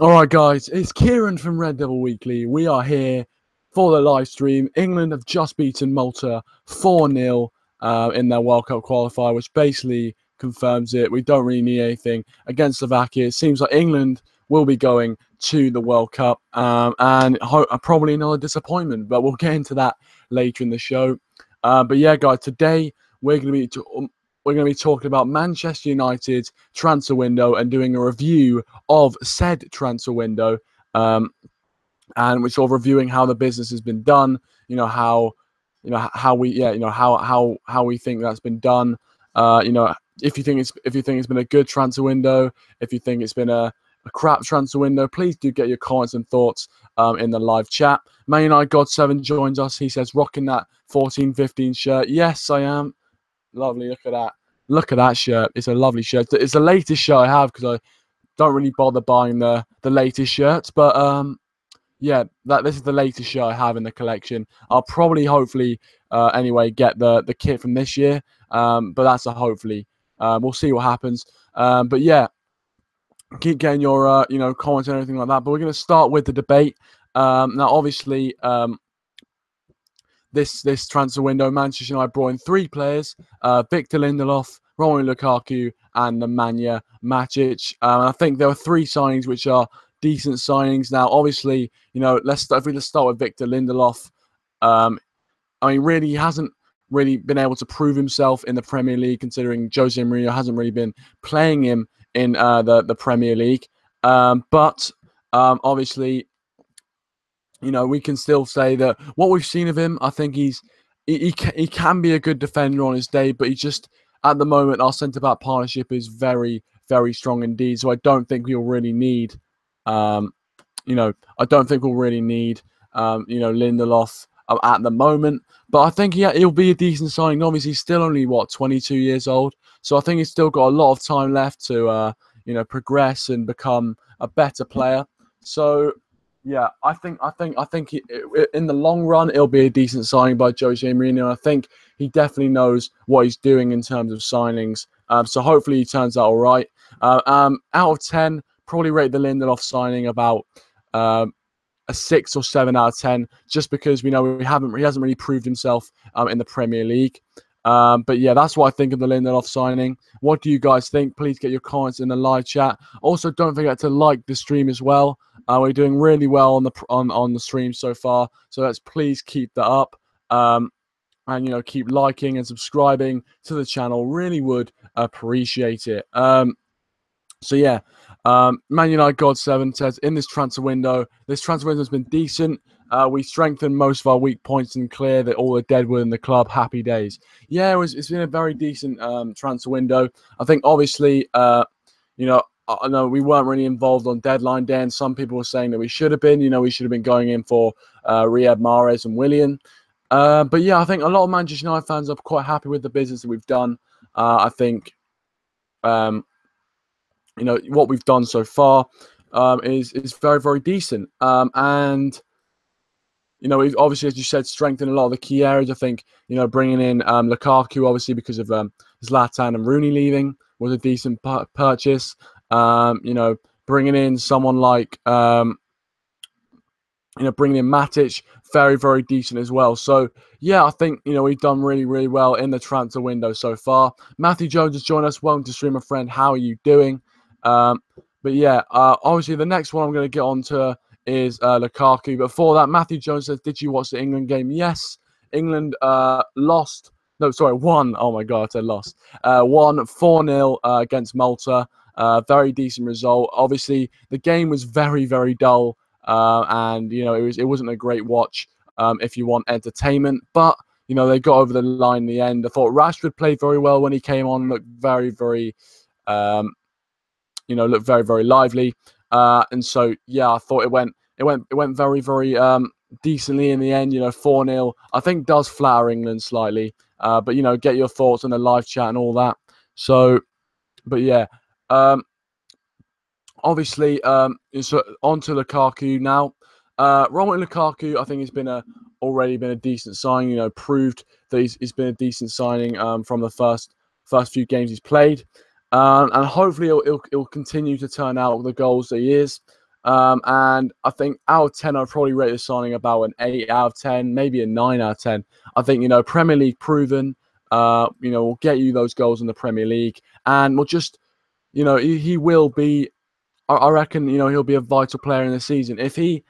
All right, guys, it's Kieran from Red Devil Weekly. We are here for the live stream. England have just beaten Malta 4-0 in their World Cup qualifier, which basically confirms it. We don't really need anything against Slovakia. It seems like England will be going to the World Cup, and probably another disappointment, but we'll get into that later in the show. But yeah, guys, today we're going to be talking about Manchester United's transfer window and doing a review of said transfer window, and we're sort of reviewing how the business has been done. How we think that's been done. If you think it's been a good transfer window, if you think it's been a crap transfer window, please do get your comments and thoughts in the live chat. Man United God 7 joins us. He says, rocking that 14-15 shirt. Yes, I am. Lovely. Look at that. Look at that shirt. It's a lovely shirt. It's the latest shirt I have because I don't really bother buying the latest shirts. But yeah, this is the latest shirt I have in the collection. I'll probably, hopefully, anyway, get the kit from this year. But that's a hopefully. We'll see what happens. But yeah, keep getting your comments and everything like that. But we're going to start with the debate. Now, obviously, this transfer window, Manchester United brought in 3 players: Victor Lindelof, Romelu Lukaku, and Nemanja Matic. I think there were 3 signings which are decent signings. Now, obviously, let's start with Victor Lindelof. I mean, really, he hasn't really been able to prove himself in the Premier League, considering Jose Mourinho hasn't really been playing him in the Premier League. But obviously, we can still say that what we've seen of him, I think he can be a good defender on his day, but he just, at the moment, our centre-back partnership is very, very strong indeed. So I don't think we'll really need, Lindelof, at the moment. But I think he'll be a decent signing. Obviously, he's still only 22 years old, so I think he's still got a lot of time left to, progress and become a better player. So. Yeah, I think in the long run, it'll be a decent signing by Jose Mourinho. I think he definitely knows what he's doing in terms of signings. So hopefully he turns out all right. Out of 10, probably rate the Lindelof signing about a 6 or 7 out of 10, just because we know he hasn't really proved himself in the Premier League. But yeah, that's what I think of the Lindelof signing. What do you guys think? Please get your comments in the live chat. Also, don't forget to like the stream as well. We're doing really well on the stream so far, so let's please keep that up. And keep liking and subscribing to the channel. Really would appreciate it. So yeah, Man United God 7 says, in this transfer window has been decent. We strengthened most of our weak points and cleared all the deadwood in the club. Happy days. Yeah, it's been a very decent transfer window. I think obviously, I know we weren't really involved on deadline day, and some people were saying that we should have been. We should have been going in for Riyad Mahrez and Willian. But yeah, I think a lot of Manchester United fans are quite happy with the business that we've done. I think, what we've done so far is very, very decent. And we've obviously, as you said, strengthened a lot of the key areas. I think, bringing in Lukaku, obviously, because of Zlatan and Rooney leaving, was a decent purchase. Bringing in someone like, bringing in Matic, very, very decent as well. So, yeah, I think, we've done really, really well in the transfer window so far. Matthew Jones has joined us. Welcome to stream, my friend. How are you doing? But yeah, obviously the next one I'm going to get on to is Lukaku. Before that, Matthew Jones says, did you watch the England game? Yes, England lost. No, sorry, won. Oh my God, I said lost. Won 4-0 against Malta. Very decent result. Obviously, the game was very, very dull, and it wasn't a great watch if you want entertainment. But they got over the line in the end. I thought Rashford played very well when he came on. Looked very, very, looked very, very lively. And so yeah, I thought it went very, very decently in the end. 4-0. I think does flatter England slightly. But get your thoughts on the live chat and all that. So, but yeah. Obviously, it's on to Lukaku now. Romelu Lukaku, I think, has already been a decent signing. Proved that he's been a decent signing from the first few games he's played, and hopefully he'll continue to turn out the goals that he is. And I think out of 10, I'd probably rate the signing about an 8 out of 10, maybe a 9 out of 10. I think, Premier League proven, will get you those goals in the Premier League. And we'll just, he will be, I reckon, he'll be a vital player in the season. If he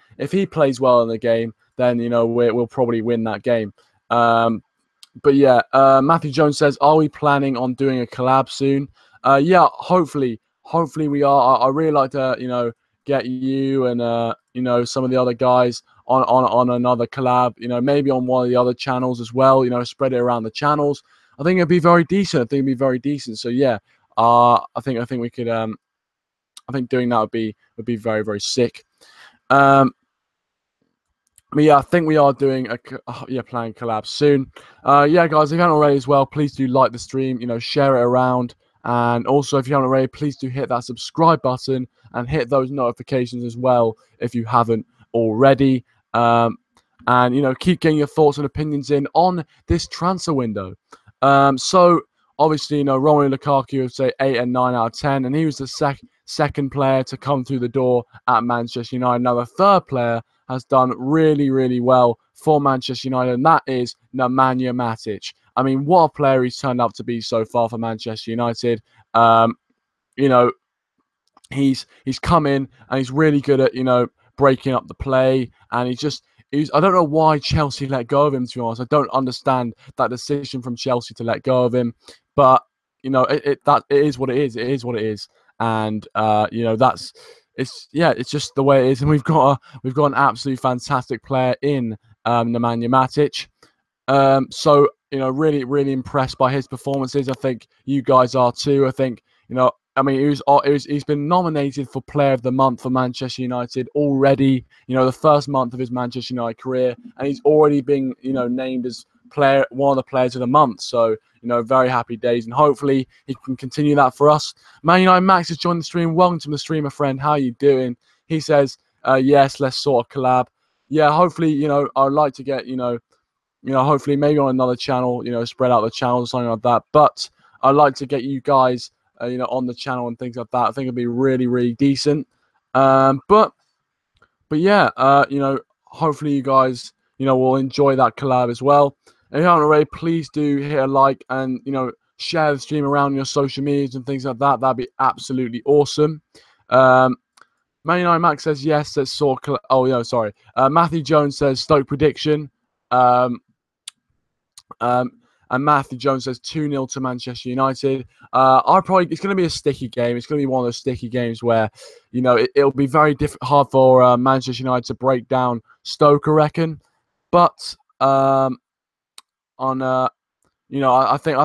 plays well in the game, then, we'll probably win that game. But yeah, Matthew Jones says, are we planning on doing a collab soon? Yeah, hopefully we are. I really like to, get you and, some of the other guys on another collab, maybe on one of the other channels as well, spread it around the channels. I think it'd be very decent. So yeah, I think we could, I think doing that would be very, very sick. But yeah, I think we are doing playing collab soon. Yeah, guys, if you haven't already as well, please do like the stream, share it around. And also, if you haven't already, please do hit that subscribe button and hit those notifications as well if you haven't already. And, keep getting your thoughts and opinions in on this transfer window. So, obviously, Romelu Lukaku would say 8 and 9 out of 10. And he was the second player to come through the door at Manchester United. Now, the third player has done really, really well for Manchester United, and that is Nemanja Matic. I mean, what a player he's turned out to be so far for Manchester United. He's come in and he's really good at, breaking up the play, and I don't know why Chelsea let go of him, to be honest. I don't understand that decision from Chelsea to let go of him, but it is what it is. It is what it is, and it's just the way it is, and we've got an absolutely fantastic player in Nemanja Matic. So really, really impressed by his performances. I think you guys are too. I think he's been nominated for Player of the Month for Manchester United already. The first month of his Manchester United career, and he's already been named as one of the Players of the Month. So very happy days, and hopefully he can continue that for us. ManUnitedMax has joined the stream. Welcome to the stream, my friend. How are you doing? He says, yes, let's sort of collab. Yeah, hopefully, I'd like to get, hopefully maybe on another channel, spread out the channels or something like that. But I'd like to get you guys, on the channel and things like that. I think it'd be really, really decent. But yeah, hopefully you guys, will enjoy that collab as well. If you haven't already, please do hit a like and, share the stream around your social medias and things like that. That'd be absolutely awesome. ManUnitedMax says yes. Let's sort. Sorry. Matthew Jones says Stoke prediction. And Matthew Jones says 2-0 to Manchester United. It's going to be a sticky game. It's going to be one of those sticky games where, it'll be very hard for Manchester United to break down Stoke, I reckon. But I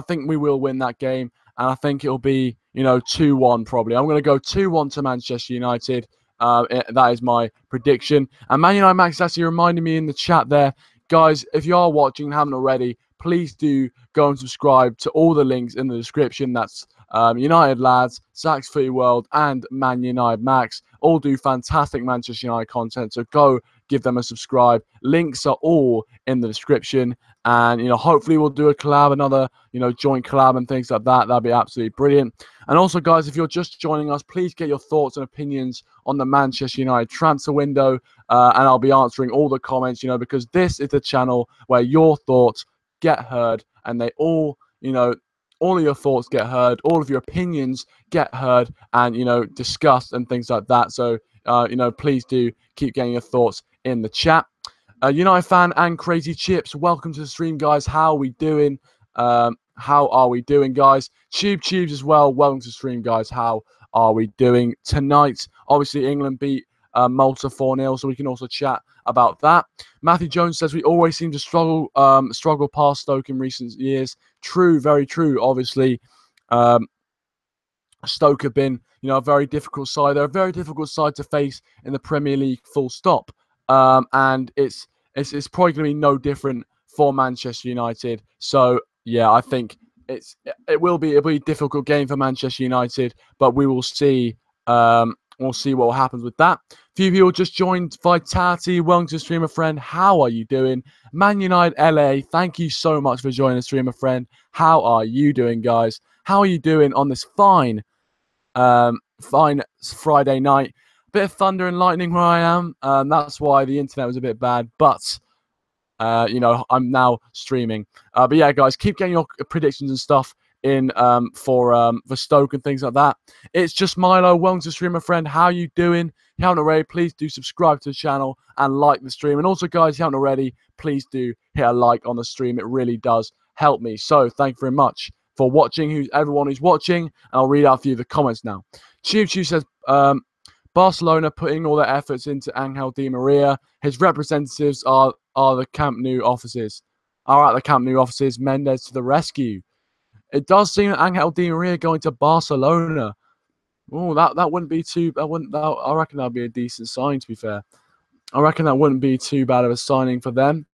think we will win that game, and I think it'll be 2-1 probably. I'm going to go 2-1 to Manchester United. That is my prediction. And ManUnitedMax is actually reminding me in the chat there, guys, if you are watching and haven't already, please do go and subscribe to all the links in the description. That's United Lads, Zach's FootyWorld, and ManUnitedMax. All do fantastic Manchester United content, so go give them a subscribe. Links are all in the description, and hopefully we'll do a collab, another joint collab and things like that. That'd be absolutely brilliant. And also, guys, if you're just joining us, please get your thoughts and opinions on the Manchester United transfer window, and I'll be answering all the comments, because this is the channel where your thoughts get heard, and they all of your thoughts get heard, all of your opinions get heard, and discussed and things like that. So please do keep getting your thoughts in the chat. United fan and Crazy Chips, welcome to the stream, guys. How are we doing? How are we doing, guys? Tubes as well, welcome to the stream, guys. How are we doing tonight? Obviously, England beat Malta 4-0, so we can also chat about that. Matthew Jones says we always seem to struggle past Stoke in recent years. True, very true. Obviously, Stoke have been, a very difficult side. They're a very difficult side to face in the Premier League, full stop. And it's probably going to be no different for Manchester United. So yeah, I think it'll be a difficult game for Manchester United, but we will see. We'll see what happens with that. A few people just joined. Vitality, welcome to the stream, my friend. How are you doing? Man United LA, thank you so much for joining the stream, my friend. How are you doing, guys? How are you doing on this fine Friday night? bit of thunder and lightning where I am. That's why the internet was a bit bad. But you know, I'm now streaming. But yeah, guys, keep getting your predictions and stuff in for Stoke and things like that. It's just Milo. Welcome to the stream, my friend. How you doing? If you haven't already, please do subscribe to the channel and like the stream. And also, guys, if you haven't already, please do hit a like on the stream. It really does help me. So thank you very much for watching, everyone who's watching. And I'll read out for you the comments now. Choo says, Barcelona putting all their efforts into Angel Di Maria. His representatives are the Camp Nou offices. Are at the Camp Nou offices. Mendes to the rescue. It does seem that Angel Di Maria going to Barcelona. Oh, that wouldn't be too. I reckon that'd be a decent sign. To be fair, I reckon that wouldn't be too bad of a signing for them.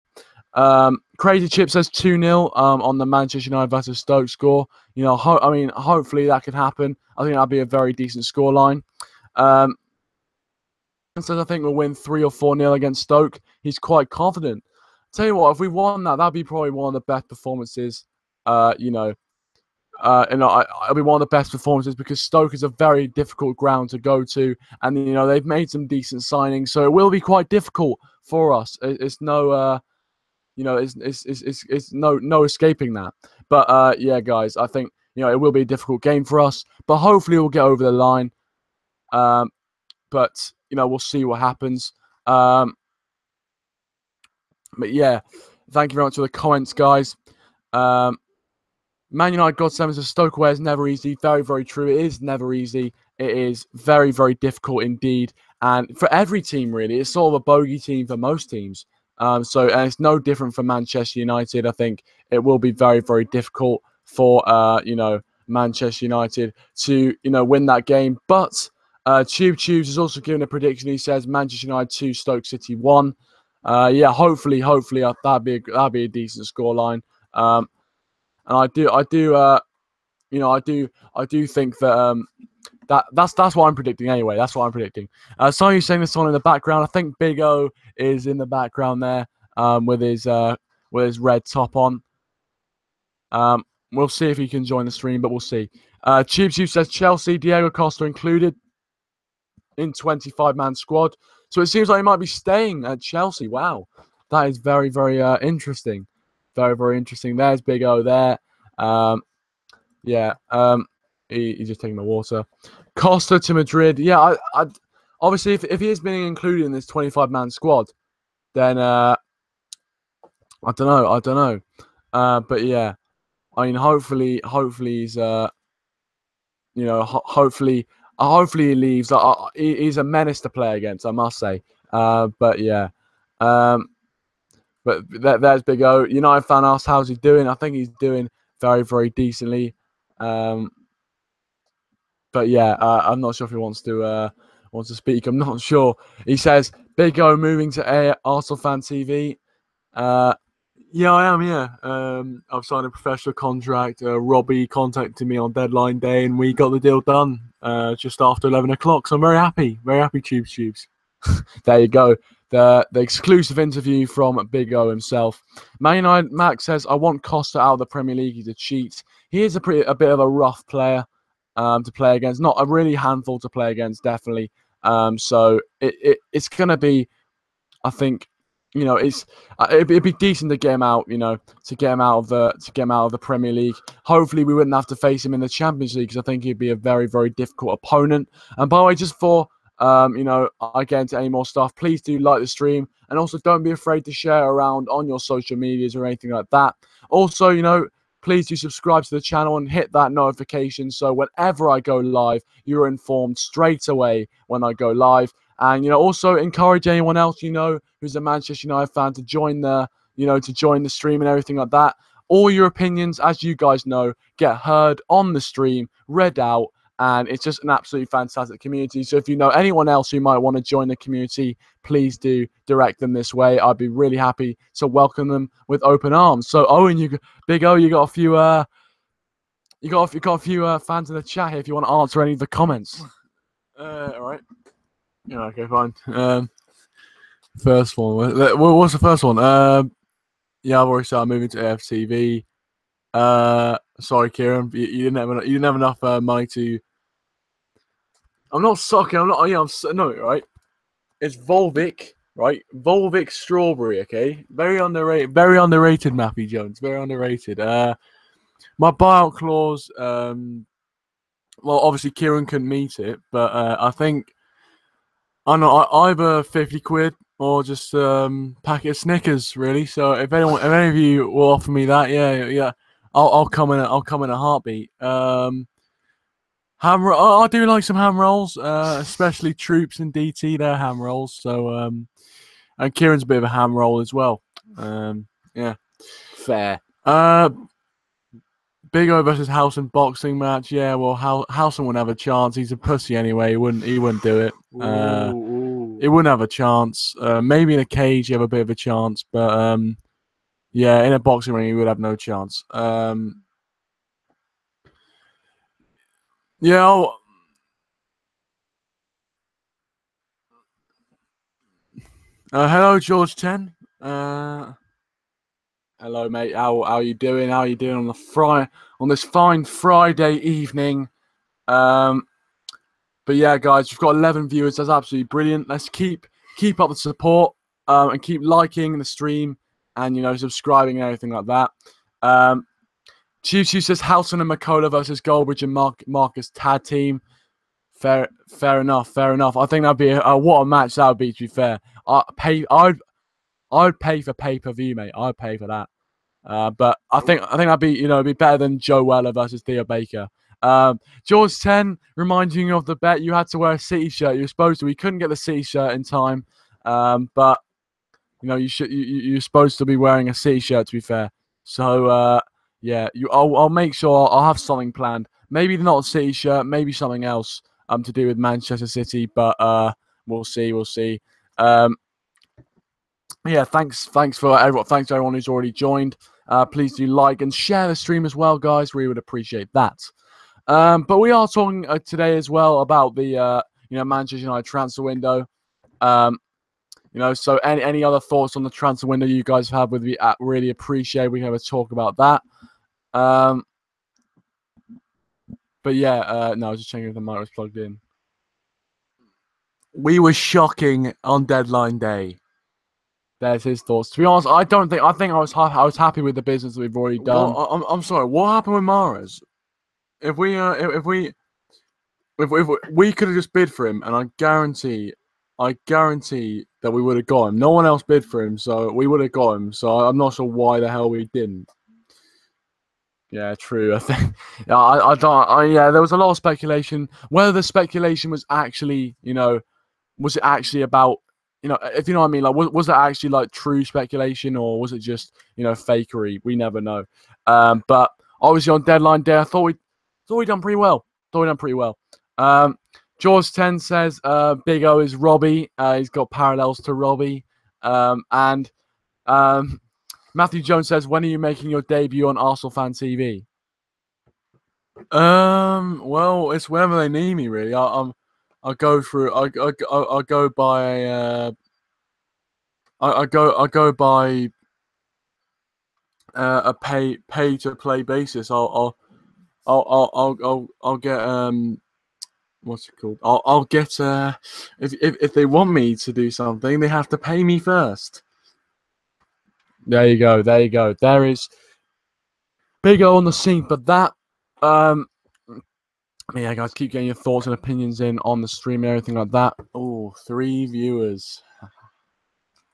Crazy Chip says 2-0 on the Manchester United versus Stoke score. You know, I mean, hopefully that could happen. I think that'd be a very decent scoreline. Says I think we'll win 3 or 4-0 against Stoke. He's quite confident. Tell you what, if we won that, that'd be probably one of the best performances. You know, it'll be one of the best performances because Stoke is a very difficult ground to go to, and you know they've made some decent signings, so it will be quite difficult for us. It's no, you know, it's no escaping that. But yeah, guys, I think you know it will be a difficult game for us, but hopefully we'll get over the line. But you know, we'll see what happens. But yeah, thank you very much for the comments, guys. Man United God 7 says Stoke away is never easy. Very, very true. It is never easy. It is very, very difficult indeed. And for every team, really, it's sort of a bogey team for most teams. And it's no different for Manchester United. I think it will be very, very difficult for you know, Manchester United to win that game. But Tube Tubes is also giving a prediction. He says Manchester United 2, Stoke City 1. Yeah, hopefully that'd be a decent scoreline. And I do think that that's what I'm predicting anyway. That's what I'm predicting. Someone's saying this on in the background. I think Big O is in the background there with his red top on. We'll see if he can join the stream, but we'll see. Tube says Chelsea, Diego Costa included in 25-man squad. So it seems like he might be staying at Chelsea. Wow, that is very, very interesting. Very, very interesting. There's Big O there. Yeah. He's just taking the water. Costa to Madrid. Yeah. I obviously if he is being included in this 25-man squad, then I don't know. But yeah, I mean, hopefully he's hopefully he leaves. He's a menace to play against, I must say. But yeah. But there's Big O. United fan asked how's he doing. I think he's doing very, very decently. But yeah, I'm not sure if he wants to speak. I'm not sure. He says Big O moving to Arsenal Fan TV. Yeah, I am. Yeah, I've signed a professional contract. Robbie contacted me on deadline day, and we got the deal done just after 11 o'clock. So I'm very happy. Very happy, Tubes. There you go. The exclusive interview from Big O himself. ManUnitedMax says, I want Costa out of the Premier League. He's a cheat. He is a bit of a rough player to play against. Not a really handful to play against, definitely. So it's going to be, I think, it'd be decent to get him out, to get him out of the Premier League. Hopefully we wouldn't have to face him in the Champions League because I think he'd be a very, very difficult opponent. And by the way, just for I get into any more stuff, please do like the stream, and also don't be afraid to share around on your social medias or anything like that. Also, please do subscribe to the channel and hit that notification so whenever I go live, you're informed straight away when I go live. And also encourage anyone else who's a Manchester United fan to join the stream and everything like that. All your opinions, as you guys know, get heard on the stream, read out. And it's just an absolutely fantastic community. So if you know anyone else who might want to join the community, please do direct them this way. I'd be really happy to welcome them with open arms. So Owen, Big O, you got a few fans in the chat here if you want to answer any of the comments. All right. Yeah. Okay. Fine. First one. What's the first one? Yeah, I've already started moving to AFTV. Sorry, Kieran, you didn't have enough money to. I'm not socking. I'm not. Yeah, no, right. It's Volvic, right? Volvic strawberry. Okay, very underrated. Very underrated, Mappy Jones. Very underrated. My buyout clause. Well, obviously Kieran couldn't meet it, but I think I know either 50 quid or just packet of Snickers, really. So if any of you will offer me that, yeah, I'll come in. I'll come in a heartbeat. I do like some ham rolls, especially Troops and DT. They're ham rolls. So and Kieran's a bit of a ham roll as well. Yeah, Fair. Big O versus Howson boxing match. Yeah, well, Howson wouldn't have a chance. He's a pussy anyway. He wouldn't do it. He wouldn't have a chance. Maybe in a cage, you have a bit of a chance, but yeah, in a boxing ring, he would have no chance. Yeah. Hello, George 10. Hello, mate. How you doing? How you doing on this fine Friday evening? But yeah, guys, we've got 11 viewers. That's absolutely brilliant. Let's keep up the support and keep liking the stream and subscribing and everything like that. Chief says Houghton and McCullough versus Goldbridge and Marcus tag team. Fair enough. I think that'd be what a match that would be. To be fair, I'd pay for pay-per-view, mate. I'd pay for that. But I think that'd be it'd be better than Joe Weller versus Theo Baker. George 10 reminding you of the bet. You had to wear a City shirt. You were supposed to. We couldn't get the City shirt in time. But you're supposed to be wearing a City shirt. To be fair, so yeah, I'll make sure I'll have something planned. Maybe not a City shirt. Maybe something else to do with Manchester City. But we'll see. Yeah, thanks for everyone. Thanks to everyone who's already joined. Please do like and share the stream as well, guys. We would appreciate that. But we are talking today as well about the Manchester United transfer window. So any other thoughts on the transfer window you guys have with me? Really appreciate. We can have a talk about that. But yeah, no, I was just checking if the mic was plugged in. We were shocking on deadline day. There's his thoughts. To be honest, I think I was happy with the business that we've already done. Well, I'm sorry. What happened with Mahrez? If we could have just bid for him, and I guarantee that we would have got him. No one else bid for him, so we would have got him. So I'm not sure why the hell we didn't. Yeah, true. I think. Yeah, there was a lot of speculation. Whether the speculation was actually, was it actually about, if you know what I mean, like was it actually like true speculation or was it just, fakery? We never know. But obviously on deadline day, I thought we done pretty well. George 10 says Big O is Robbie. He's got parallels to Robbie. And Matthew Jones says, when are you making your debut on Arsenal Fan TV? Well, it's whenever they need me, really. I'll go through. I go by. I go by a pay to play basis. I'll get what's it called? I'll get if they want me to do something, they have to pay me first. There you go. There is Big O on the scene, but that yeah, guys, keep getting your thoughts and opinions in on the stream and everything like that. Oh, 3 viewers.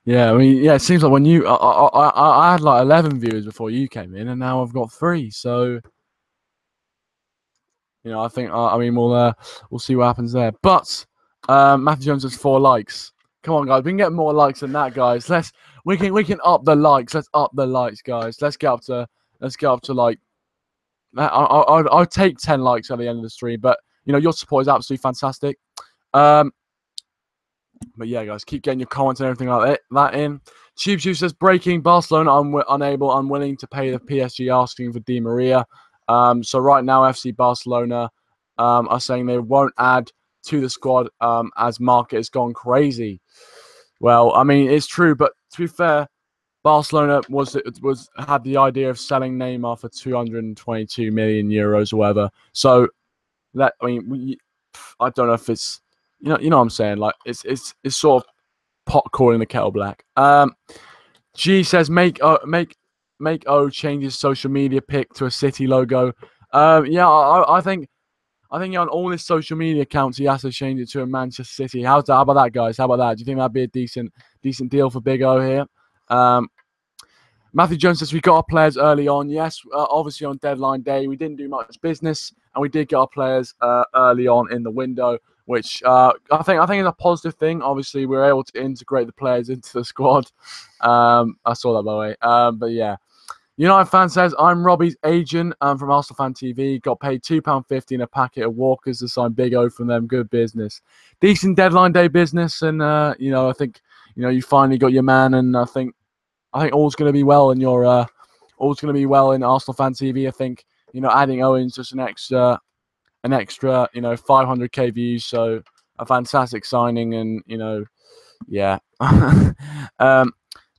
Yeah, I mean, yeah, it seems like when I had like 11 viewers before you came in, and now I've got 3. So, I think we'll see what happens there. But Matthew Jones has 4 likes. Come on, guys, we can get more likes than that, guys. We can up the likes. Let's up the likes, guys. Let's get up to like. I'll take 10 likes at the end of the stream, but your support is absolutely fantastic. But yeah, guys, keep getting your comments and everything like that in. Tube says breaking Barcelona unwilling to pay the PSG asking for Di Maria. So right now FC Barcelona are saying they won't add to the squad as market has gone crazy. Well, I mean it's true, but to be fair, Barcelona had the idea of selling Neymar for 222 million euros or whatever. So that I don't know if it's you know what I'm saying. Like it's sort of pot calling the kettle black. G says make O change his social media pic to a City logo. Yeah, I think on all his social media accounts he has to change it to a Manchester City. How about that, guys? How about that? Do you think that'd be a decent deal for Big O here? Matthew Jones says we got our players early on. Yes, obviously on deadline day we didn't do much business, and we did get our players early on in the window, which I think is a positive thing. Obviously, we were able to integrate the players into the squad. I saw that, by the way. But yeah, United fan says I'm Robbie's agent from Arsenal Fan TV. Got paid £2.50 in a packet of Walkers to sign Big O from them. Good business, decent deadline day business, and I think you finally got your man, and I think all's going to be well in your all's going to be well in Arsenal Fan TV. I think adding Owen's just an extra 500k views, so a fantastic signing, and yeah.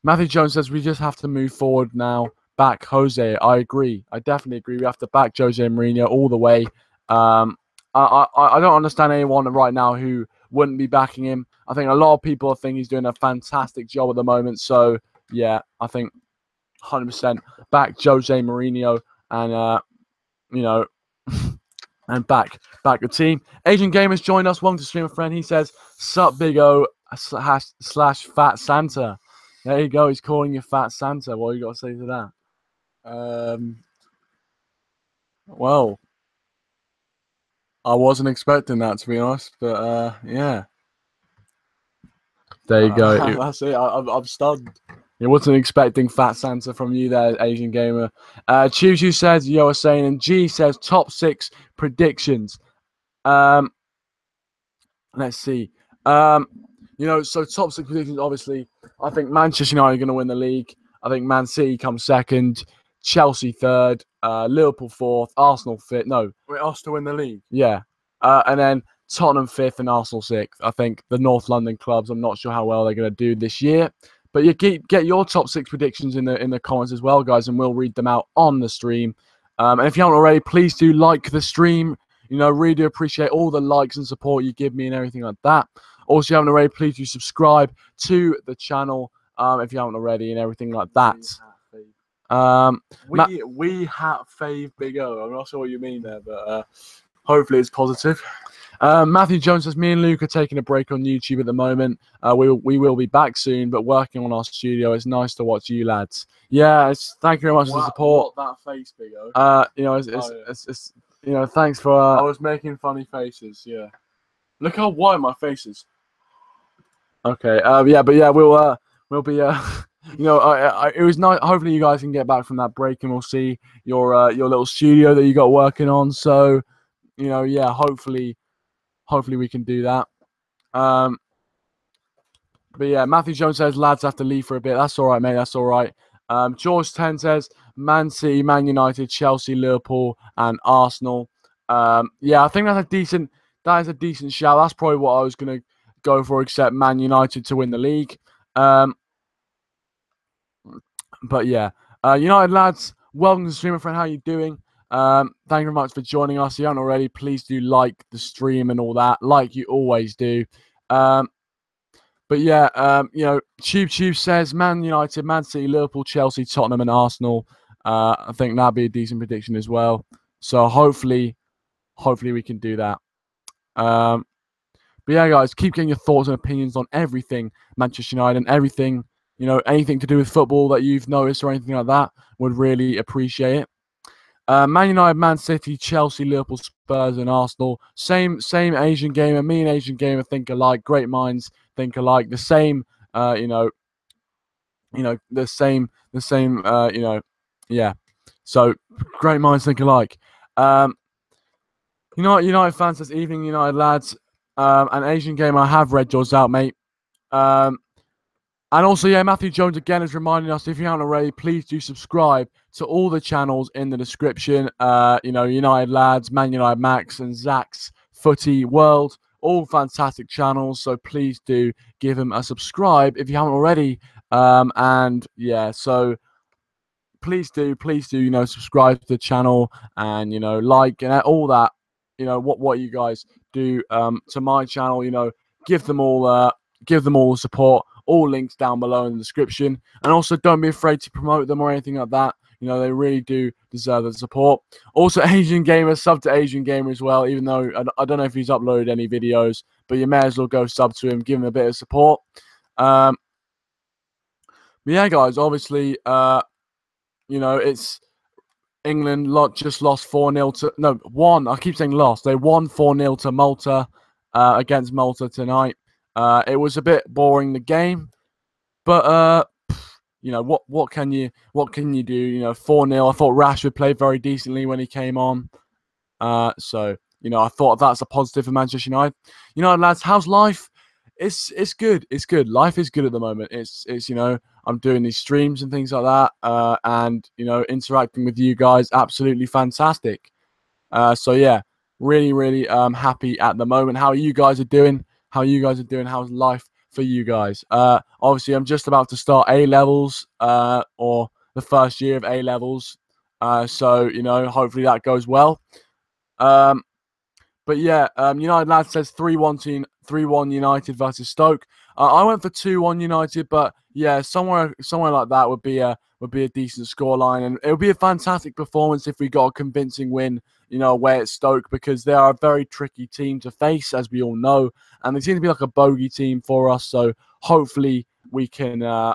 Matthew Jones says we just have to move forward now. Back Jose. I agree. I definitely agree. We have to back Jose Mourinho all the way. I don't understand anyone right now who wouldn't be backing him. I think a lot of people think he's doing a fantastic job at the moment. So yeah, I think 100% back Jose Mourinho, and and back the team. Asian Gamers joined us. Welcome to stream, a friend. He says, "Sup, Big O / Fat Santa." There you go. He's calling you Fat Santa. What you got to say to that? Well, I wasn't expecting that, to be honest, but yeah. There you go. That's it. I'm stunned. He wasn't expecting Fat Santa from you there, Asian Gamer. Choo says, yo, are saying, and G says, top 6 predictions. Let's see. So top 6 predictions, obviously, I think Manchester United are going to win the league. I think Man City comes second, Chelsea third, Liverpool fourth, Arsenal fifth. No. Wait, us to win the league? Yeah. And then Tottenham fifth and Arsenal sixth. I think the North London clubs, I'm not sure how well they're going to do this year. But you get your top 6 predictions in the comments as well, guys, and we'll read them out on the stream. And if you haven't already, please do like the stream. Really do appreciate all the likes and support you give me and everything like that. Also, if you haven't already, please do subscribe to the channel if you haven't already and everything like that. We have fave Big O. I'm not sure what you mean there, but hopefully it's positive. Matthew Jones says, me and Luke are taking a break on YouTube at the moment. We will be back soon, but working on our studio. It's nice to watch you lads. Yeah, thank you very much for the support. What that face, Big O? It's thanks for. I was making funny faces. Yeah, look how white my face is. Okay. Yeah, but yeah, we'll be. It was nice. Hopefully, you guys can get back from that break, and we'll see your little studio that you got working on. So, yeah, hopefully we can do that. But yeah, Matthew Jones says lads have to leave for a bit. That's all right, mate. That's all right. George 10 says Man City, Man United, Chelsea, Liverpool, and Arsenal. Yeah, I think that is a decent shout. That's probably what I was gonna go for, except Man United to win the league. But yeah, United lads, welcome to the stream, friend. How you doing? Thank you very much for joining us. If you haven't already, please do like the stream and all that, like you always do. But yeah, Tube says Man United, Man City, Liverpool, Chelsea, Tottenham, and Arsenal. I think that'd be a decent prediction as well. So hopefully we can do that. But yeah, guys, keep getting your thoughts and opinions on everything Manchester United and everything, anything to do with football that you've noticed or anything like that. Would really appreciate it. Man United, Man City, Chelsea, Liverpool, Spurs, and Arsenal. Same Asian Gamer. Me and Asian Gamer think alike. Great minds think alike. The same, the same, yeah. So great minds think alike. United fans this evening, United lads, and Asian Gamer. I have read yours out, mate. And also, yeah, Matthew Jones again is reminding us, if you haven't already, please do subscribe to all the channels in the description. United Lads, ManUnitedMax, and Zach's FootyWorld. All fantastic channels, so please do give them a subscribe if you haven't already. And yeah, so please do, subscribe to the channel and, like and all that, you know, what you guys do to my channel, you know, give them all the support. All links down below in the description. And also, don't be afraid to promote them or anything like that. You know, they really do deserve the support. Also, Asian Gamer, sub to Asian Gamer as well, even though I don't know if he's uploaded any videos, but you may as well go sub to him, give him a bit of support. But yeah, guys, obviously, you know, it's England just lost 4-0 to... No, won. I keep saying lost. They won 4-0 to Malta against Malta tonight. It was a bit boring, the game. But, you know, what can you do? You know, 4-0. I thought Rashford played very decently when he came on. So, you know, I thought that's a positive for Manchester United. You know, lads, how's life? It's good. It's good. Life is good at the moment. It's you know, I'm doing these streams and things like that, and you know, interacting with you guys, absolutely fantastic. So yeah, really happy at the moment. How you guys are doing? How's life for you guys? Obviously, I'm just about to start A levels, or the first year of A levels. So you know, hopefully that goes well. But yeah, United Lad says 3-1 United versus Stoke. I went for 2-1 United, but yeah, somewhere like that would be a decent scoreline, and it would be a fantastic performance if we got a convincing win, you know, away at Stoke, because they are a very tricky team to face, as we all know, and they seem to be like a bogey team for us. So hopefully we can get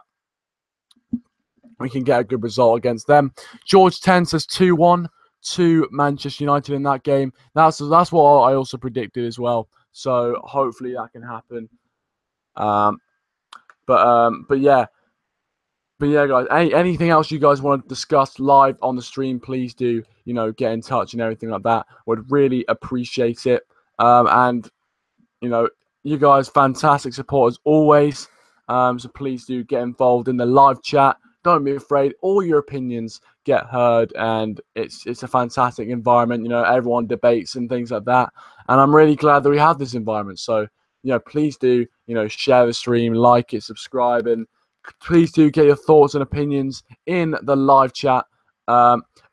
a good result against them. George 10 says 2-1 to Manchester United in that game. That's what I also predicted as well. So hopefully that can happen. But yeah, guys. Anything else you guys want to discuss live on the stream? Please do, you know, get in touch and everything like that. Would really appreciate it. And you know, you guys, fantastic support as always. So please do get involved in the live chat. Don't be afraid. All your opinions get heard, and it's a fantastic environment. You know, everyone debates and things like that, and I'm really glad that we have this environment. So, you know, please do, you know, share the stream, like it, subscribe, and please do get your thoughts and opinions in the live chat.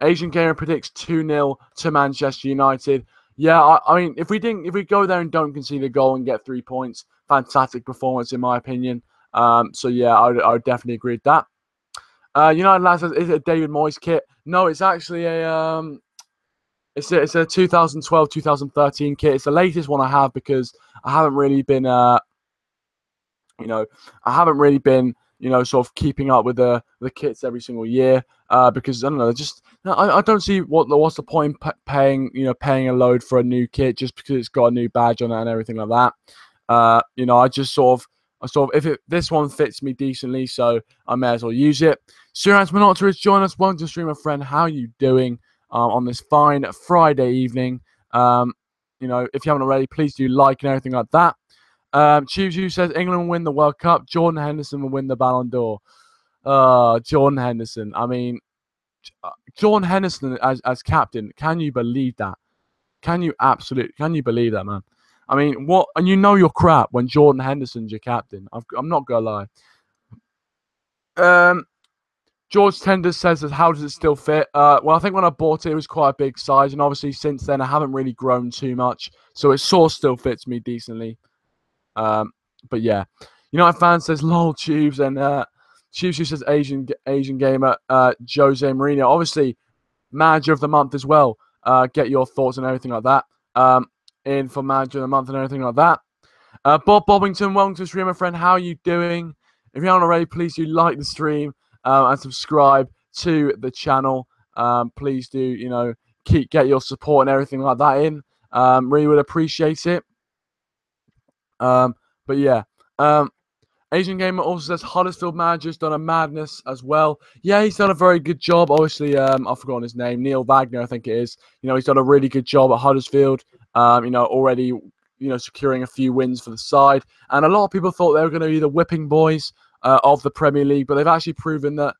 Asian Gamer predicts 2-0 to Manchester United. Yeah, I mean, if we go there and don't concede a goal and get 3 points, fantastic performance in my opinion. So yeah, I would definitely agree with that. United Lads says, is it a David Moyes kit? No, it's actually a it's a 2012-2013 kit. It's the latest one I have, because I haven't really been sort of keeping up with the kits every single year, because I don't know, I don't see what's the point in paying a load for a new kit just because it's got a new badge on it and everything like that. You know, I sort of this one fits me decently, so I may as well use it. Suraj Manotta is joining us. Welcome to stream, my friend. How are you doing on this fine Friday evening? You know, if you haven't already, please do like and everything like that. Chu says England will win the World Cup. Jordan Henderson will win the Ballon d'Or. Jordan Henderson. I mean, Jordan Henderson as captain. Can you believe that? Can you believe that, man? I mean, what? And you know you're crap when Jordan Henderson's your captain. I'm not gonna lie. George Tender says, how does it still fit? Well, I think when I bought it was quite a big size, and obviously since then I haven't really grown too much, so it sort of still fits me decently. But yeah, United fan says lol tubes, and Tubes says Asian Gamer. Jose Mourinho, obviously manager of the month as well. Get your thoughts and everything like that. In for manager of the month and everything like that. Bob Bobbington, welcome to the stream, my friend. How are you doing? If you haven't already, please do like the stream and subscribe to the channel. Please do, you know, get your support and everything like that in. Really would appreciate it. But yeah, Asian Gamer also says Huddersfield manager's done a madness as well. Yeah, he's done a very good job. Obviously, I've forgotten his name, Neil Wagner, I think it is. You know, he's done a really good job at Huddersfield. You know, already, you know, securing a few wins for the side. And a lot of people thought they were going to be the whipping boys of the Premier League, but they've actually proven that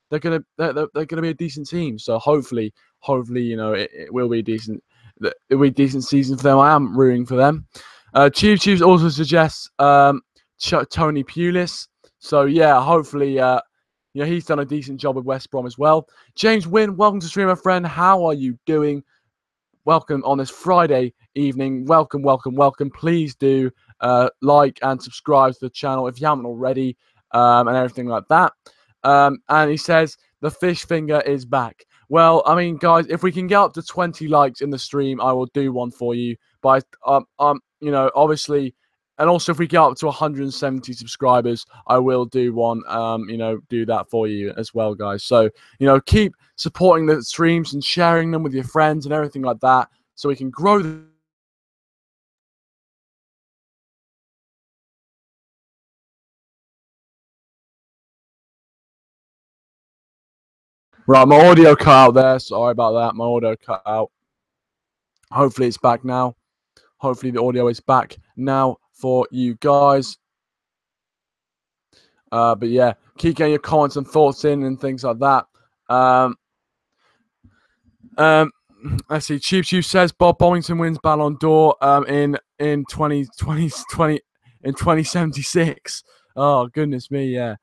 they're gonna be a decent team. So hopefully, you know, it will be decent. It will be a decent season for them. I am rooting for them. Tubes also suggests Tony Pulis. So yeah, hopefully, you know, he's done a decent job with West Brom as well. James Wynn, welcome to stream, my friend. How are you doing? welcome on this Friday evening. Welcome. Please do like and subscribe to the channel if you haven't already, and everything like that. And he says the fish finger is back. Well, I mean, guys, if we can get up to 20 likes in the stream, I will do one for you. But you know, obviously, and also if we get up to 170 subscribers, I will do one. You know, do that for you as well, guys. So, you know, keep supporting the streams and sharing them with your friends and everything like that, so we can grow the. Right, my audio cut out there. Sorry about that. My audio cut out. Hopefully it's back now. Hopefully the audio is back now for you guys. But yeah, keep getting your comments and thoughts in and things like that. Let's see. Cheap says Bob Bollington wins Ballon d'Or in 2076. Oh goodness me, yeah.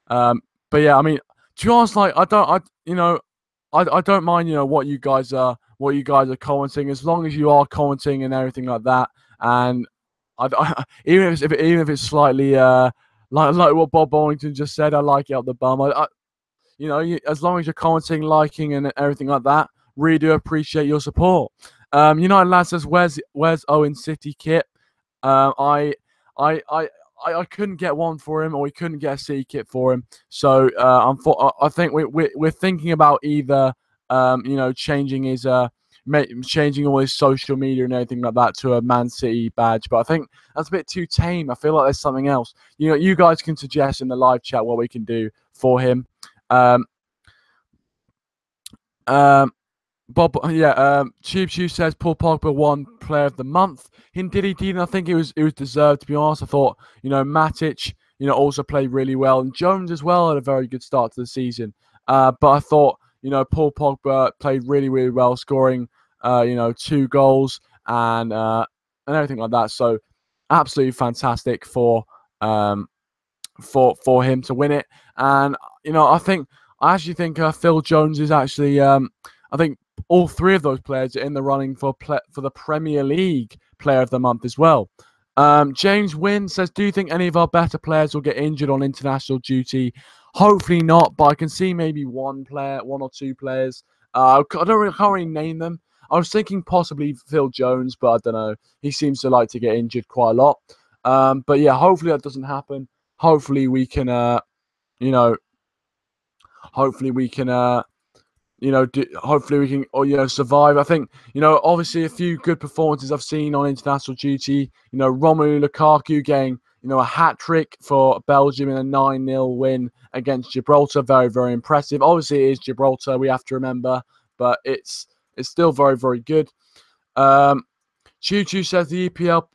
But yeah, I mean, to be honest, like I don't mind, you know, what you guys are commenting, as long as you are commenting and everything like that. And even if it's slightly like what Bob Bollington just said, I like it up the bum. You know, as long as you're commenting, liking, and everything like that, really do appreciate your support. United Lad says, "Where's Owen City kit?" I couldn't get one for him, or we couldn't get a City kit for him. So I think we're thinking about either you know, changing all his social media and everything like that to a Man City badge. But I think that's a bit too tame. I feel like there's something else. You know, you guys can suggest in the live chat what we can do for him. Bob, yeah. Tube says Paul Pogba won Player of the Month. Indeed, I think it was deserved, to be honest. I thought, you know, Matic, you know, also played really well, and Jones as well had a very good start to the season. But I thought, you know, Paul Pogba played really well, scoring, you know, 2 goals and everything like that. So absolutely fantastic for him to win it. And you know, I actually think Phil Jones is actually I think all 3 of those players are in the running for the Premier League Player of the Month as well. James Wynn says, "Do you think any of our better players will get injured on international duty?" Hopefully not, but I can see maybe one or two players. I can't really name them. I was thinking possibly Phil Jones, but I don't know. He seems to like to get injured quite a lot. But yeah, hopefully that doesn't happen. Hopefully we can, you know, hopefully we can, you know, hopefully we can, or you know, survive. I think, you know, obviously a few good performances I've seen on international duty. You know, Romelu Lukaku getting, you know, a hat trick for Belgium in a 9-0 win against Gibraltar. Very, very impressive. Obviously, it is Gibraltar, we have to remember, but it's still very, very good. Choo says the EPL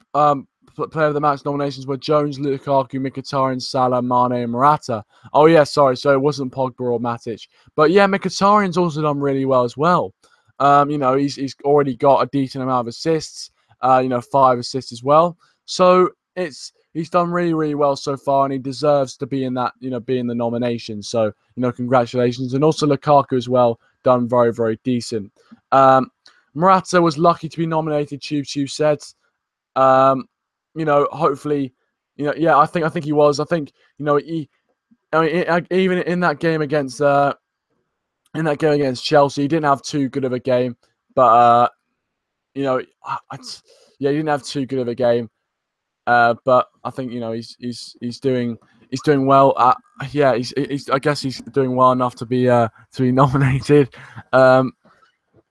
Player of the Match nominations were Jones, Lukaku, Mkhitaryan, Salah, Mane, and Morata. Oh yeah, sorry, so it wasn't Pogba or Matic, but yeah, Mkhitaryan's also done really well as well. You know, he's already got a decent amount of assists. You know, 5 assists as well. So he's done really well so far, and he deserves to be in that, you know, be in the nomination. So, you know, congratulations, and also Lukaku as well, done very decent. Morata was lucky to be nominated. Tube said. You know, hopefully, you know, yeah, I think he was. I think, you know, even in that game against Chelsea, he didn't have too good of a game, but you know, yeah, he didn't have too good of a game. But I think, you know, he's doing well. Yeah, I guess he's doing well enough to be nominated. But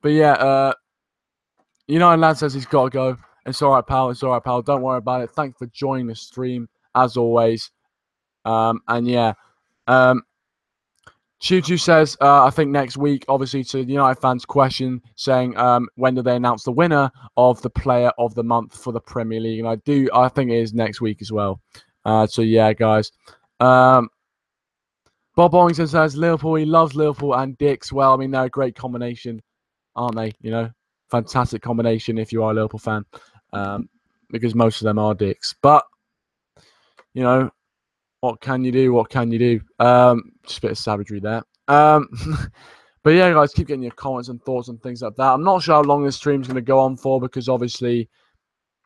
yeah, United Lad says he's got to go. It's all right, pal. It's all right, pal. Don't worry about it. Thanks for joining the stream, as always. And yeah, Choo says, I think next week, obviously, to the United fans' question, saying when do they announce the winner of the Player of the Month for the Premier League? And I think it is next week as well. So yeah, guys. Bob Bollington says Liverpool. He loves Liverpool and Dicks. Well, I mean, they're a great combination, aren't they? You know, fantastic combination if you are a Liverpool fan. Because most of them are dicks. But, you know, what can you do? What can you do? Just a bit of savagery there. But yeah, guys, keep getting your comments and thoughts and things like that. I'm not sure how long this stream's going to go on for because obviously,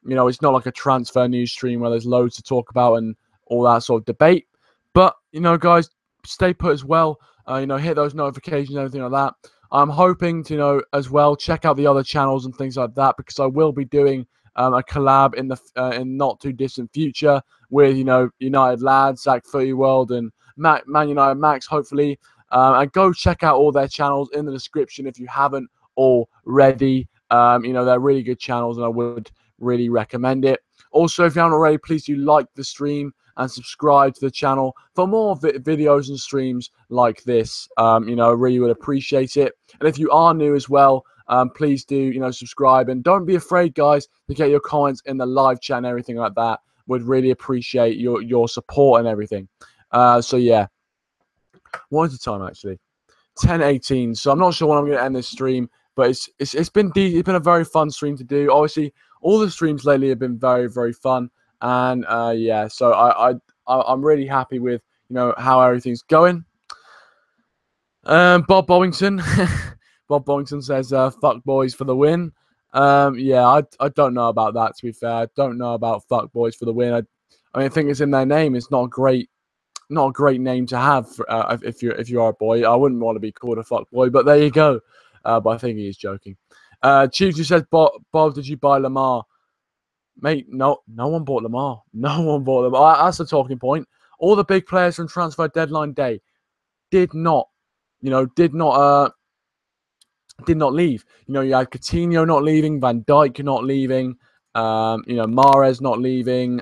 you know, it's not like a transfer news stream where there's loads to talk about and all that sort of debate. But, you know, guys, stay put as well. You know, hit those notifications, everything like that. I'm hoping to, you know, as well, check out the other channels and things like that because I will be doing a collab in the in not too distant future with, you know, United Lads, Zach FootyWorld and ManUnitedMax, hopefully. And go check out all their channels in the description if you haven't already. You know, they're really good channels and I would really recommend it. Also, if you haven't already, please do like the stream and subscribe to the channel for more videos and streams like this. You know, really would appreciate it. And if you are new as well, please do, you know, subscribe and don't be afraid, guys, to get your comments in the live chat and everything like that. Would really appreciate your support and everything. So yeah, what is the time actually? 10:18. So I'm not sure when I'm going to end this stream, but it's been a very fun stream to do. Obviously, all the streams lately have been very, very fun, and yeah, so I'm really happy with, you know, how everything's going. Bob Bowington, Bob Bowington says, "Fuck boys for the win." Yeah, I don't know about that. To be fair, I don't know about fuck boys for the win. I mean, I think it's in their name. It's not a great name to have for, if you are a boy. I wouldn't want to be called a fuck boy, but there you go. But I think he is joking. Tuesday says, Bob, did you buy Lamar? Mate, no one bought Lamar. No one bought Lamar. That's the talking point. All the big players from transfer deadline day did not leave. You know, you had Coutinho not leaving, Van Dijk not leaving, you know, Mahrez not leaving,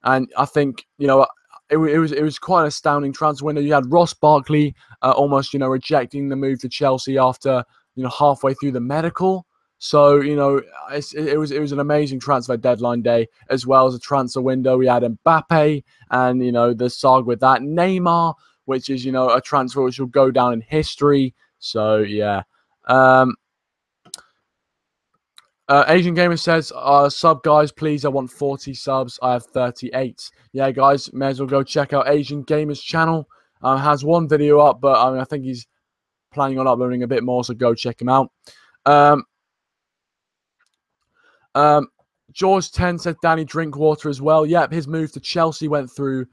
and I think, you know, it was quite an astounding transfer window. You had Ross Barkley almost, you know, rejecting the move to Chelsea after, you know, halfway through the medical. So, you know, it was an amazing transfer deadline day as well as a transfer window. We had Mbappe and, you know, the saga with that. Neymar, which is, you know, a transfer which will go down in history. So, yeah. Asian Gamer says, sub guys, please. I want 40 subs. I have 38. Yeah, guys, may as well go check out Asian Gamer's channel. Has one video up, but I mean, I think he's planning on uploading a bit more, so go check him out. George 10 said Danny Drinkwater as well. Yep, his move to Chelsea went through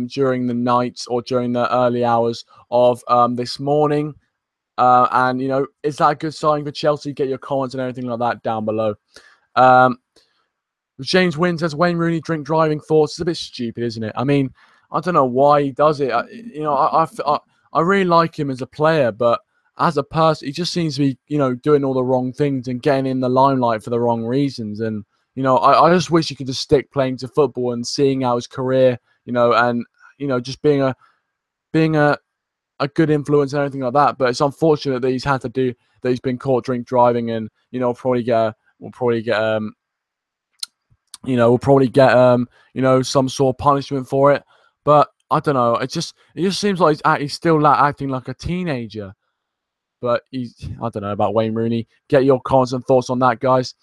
during the night or during the early hours of this morning. And, you know, is that a good sign for Chelsea? Get your comments and everything like that down below. James Wynn says, Wayne Rooney drink driving thoughts. It's a bit stupid, isn't it? I mean, I don't know why he does it. You know, I really like him as a player, but as a person, he just seems to be, you know, doing all the wrong things and getting in the limelight for the wrong reasons. And, you know, I just wish he could just stick playing to football and seeing out his career, you know, and, you know, just being a good influence and everything like that. But it's unfortunate that he's been caught drink driving, and, you know, we'll probably get you know, some sort of punishment for it. But I don't know. It just seems like he's still acting like a teenager. But I don't know about Wayne Rooney. Get your comments and thoughts on that, guys.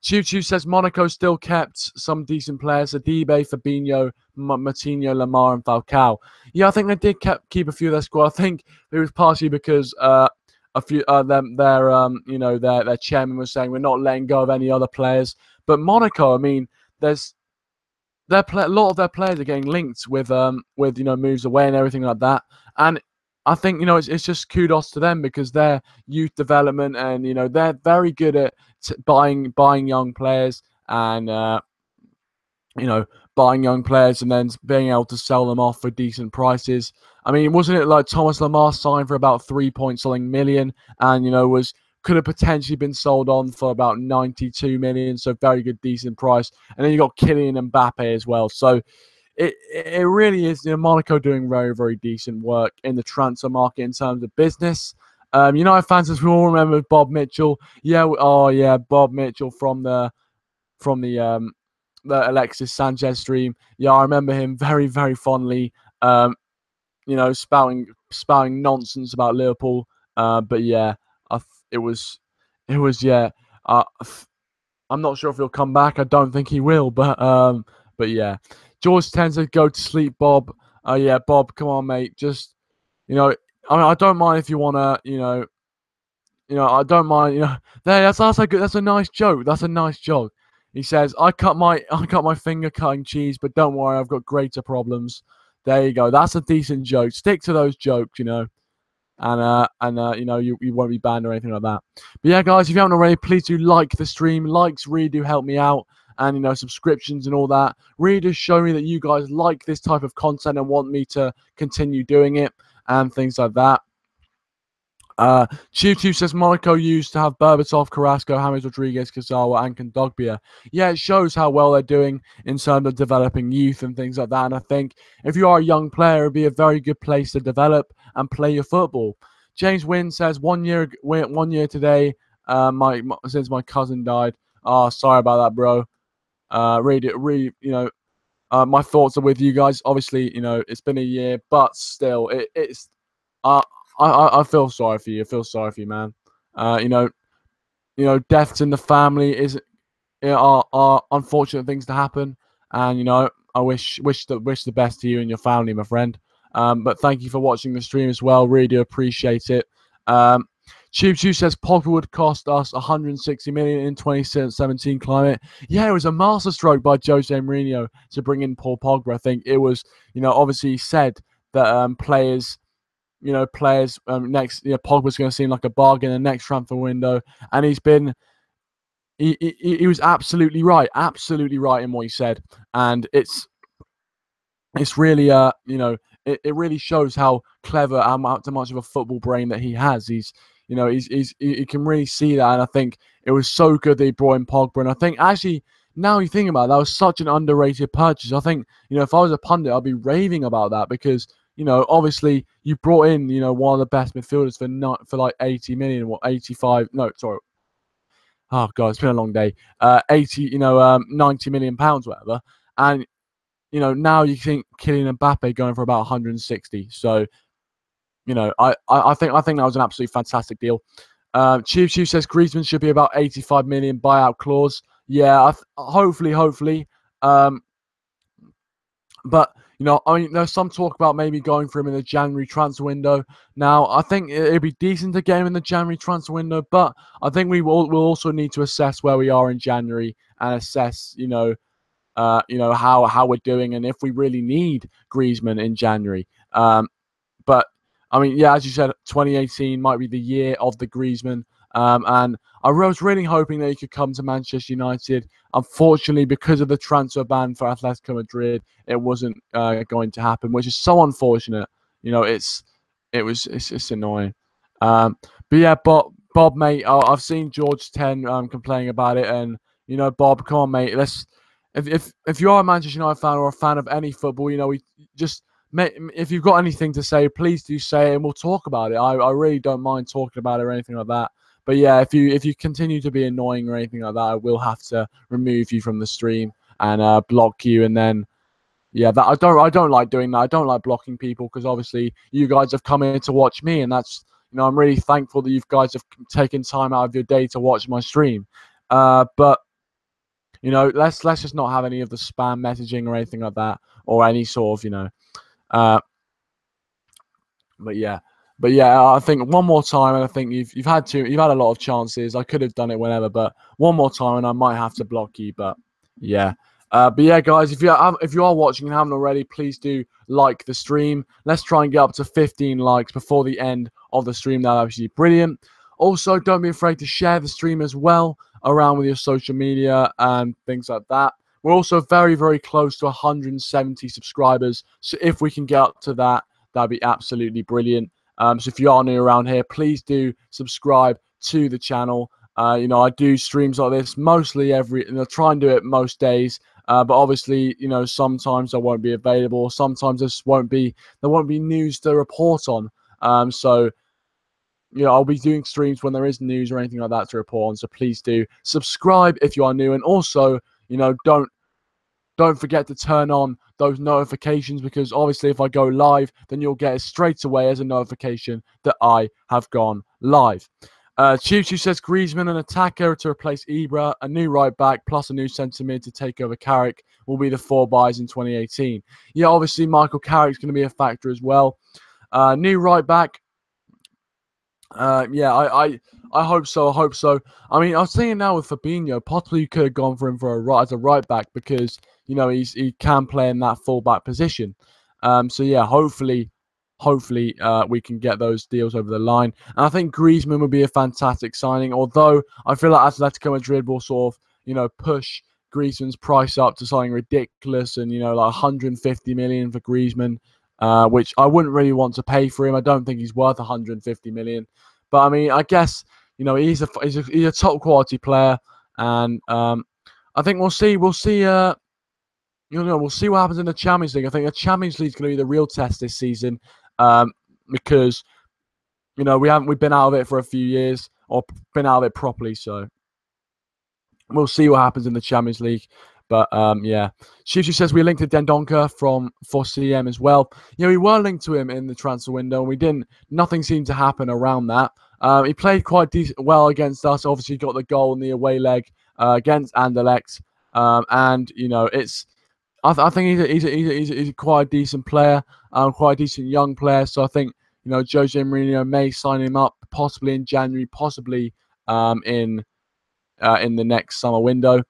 Choo says Monaco still kept some decent players: Adibe, Fabinho, Matinho, Lamar, and Falcao. Yeah, I think they did keep a few of their squad. I think it was partially because a few their chairman was saying we're not letting go of any other players. But Monaco, I mean, a lot of their players are getting linked with you know, moves away and everything like that. And I think, you know, it's just kudos to them because their youth development and, you know, they're very good at buying young players and you know, buying young players and then being able to sell them off for decent prices. I mean, wasn't it like Thomas Lemar signed for about 3 point something million, and, you know, could have potentially been sold on for about 92 million, so very good, decent price. And then you got Kylian Mbappe as well. So it really is, you know, Monaco doing very, very decent work in the transfer market in terms of business. United fans, as we all remember, Bob Mitchell. Yeah, Bob Mitchell from the Alexis Sanchez stream. Yeah, I remember him very, very fondly. You know, spouting nonsense about Liverpool. But yeah, it was yeah. I'm not sure if he'll come back. I don't think he will. But yeah, George tends to go to sleep. Bob. Yeah, Bob, come on, mate. Just, you know, I mean, I don't mind if you want to, I don't mind, that's a good, that's a nice joke. That's a nice joke. He says, I cut my finger cutting cheese, but don't worry, I've got greater problems. There you go. That's a decent joke. Stick to those jokes, and you won't be banned or anything like that. But yeah, guys, if you haven't already, please do like the stream. Likes really do help me out, and subscriptions and all that really does show me that you guys like this type of content and want me to continue doing it and things like that. Choo says Monaco used to have Berbatov, Carrasco, James Rodriguez, Kazawa, and Kondogbia. Yeah, it shows how well they're doing in terms of developing youth and things like that. And I think if you are a young player, it'd be a very good place to develop and play your football. James Wynn says 1 year today. Since my cousin died. Oh, sorry about that, bro. My thoughts are with you guys. Obviously, it's been a year, but still, it's. I feel sorry for you. I feel sorry for you, man. Deaths in the family are unfortunate things to happen, and I wish the best to you and your family, my friend. But thank you for watching the stream as well. Really do appreciate it. Choo says Pogba would cost us 160 million in 2017 climate. Yeah, it was a masterstroke by Jose Mourinho to bring in Paul Pogba. I think it was, obviously he said that players next, Pogba's going to seem like a bargain in the next transfer window, and he was absolutely right in what he said, and it's really it really shows how clever and how much of a football brain that he has. He can really see that, and I think it was so good that he brought in Pogba, and I think actually now you think about it, that was such an underrated purchase. I think if I was a pundit, I'd be raving about that because. Obviously you brought in, one of the best midfielders for like 80 million, 85. No, sorry. Oh God, it's been a long day. 90 million pounds, whatever. And, now you think Kylian Mbappe going for about 160. So, I think that was an absolutely fantastic deal. Chief says Griezmann should be about 85 million buyout clause. Yeah, hopefully. But there's some talk about maybe going for him in the January transfer window. Now, I think it'd be decent to get him in the January transfer window, but I think we'll also need to assess where we are in January and assess, how we're doing and if we really need Griezmann in January. But I mean, yeah, as you said, 2018 might be the year of the Griezmann. And I was really hoping that he could come to Manchester United. Unfortunately, because of the transfer ban for Atletico Madrid, it wasn't going to happen, which is so unfortunate. It's annoying. But yeah, Bob, mate, I've seen George 10 complaining about it, and Bob, come on, mate. If you are a Manchester United fan or a fan of any football, we just. If you've got anything to say, please do say it, and we'll talk about it. I really don't mind talking about it or anything like that. But yeah, if you continue to be annoying or anything like that, I will have to remove you from the stream and block you. And then yeah, I don't like doing that. I don't like blocking people because obviously you guys have come in to watch me, and that's I'm really thankful that you guys have taken time out of your day to watch my stream. But let's just not have any of the spam messaging or anything like that, or any sort of But yeah, I think one more time, and I think you've had a lot of chances. I could have done it whenever, but one more time, and I might have to block you. But yeah, guys, if you are watching and haven't already, please do like the stream. Let's try and get up to 15 likes before the end of the stream. That'd actually be brilliant. Also, don't be afraid to share the stream as well around with your social media and things like that. We're also very, very close to 170 subscribers. So if we can get up to that, that'd be absolutely brilliant. So if you are new around here, please do subscribe to the channel. I do streams like this mostly try and do it most days. But obviously, sometimes I won't be available. Sometimes there won't be news to report on. So I'll be doing streams when there is news or anything like that to report on. So please do subscribe if you are new, and also, don't forget to turn on those notifications, because obviously if I go live, then you'll get it straight away as a notification that I have gone live. Choo says Griezmann, an attacker to replace Ibra, a new right back plus a new centre mid to take over Carrick will be the 4 buys in 2018. Yeah, obviously Michael Carrick's going to be a factor as well. New right back. Yeah, I hope so. I hope so. I mean, I was saying now with Fabinho, possibly you could have gone for him for as a right back because he can play in that full back position. So yeah, hopefully we can get those deals over the line. And I think Griezmann would be a fantastic signing. Although I feel like Atletico Madrid will sort of push Griezmann's price up to something ridiculous and like 150 million for Griezmann. Which I wouldn't really want to pay for him. I don't think he's worth 150 million. But I mean, I guess he's a top quality player, and I think we'll see. We'll see. We'll see what happens in the Champions League. I think the Champions League is going to be the real test this season, because we've been out of it for a few years or been out of it properly. So we'll see what happens in the Champions League. But yeah, Shifu says we linked to Dendonka for CM as well. We were linked to him in the transfer window, and we didn't. Nothing seemed to happen around that. He played quite well against us. Obviously, got the goal in the away leg against Anderlecht, and it's. I think he's a quite a decent player, quite a decent young player. So I think Jose Mourinho may sign him up possibly in January, possibly in the next summer window.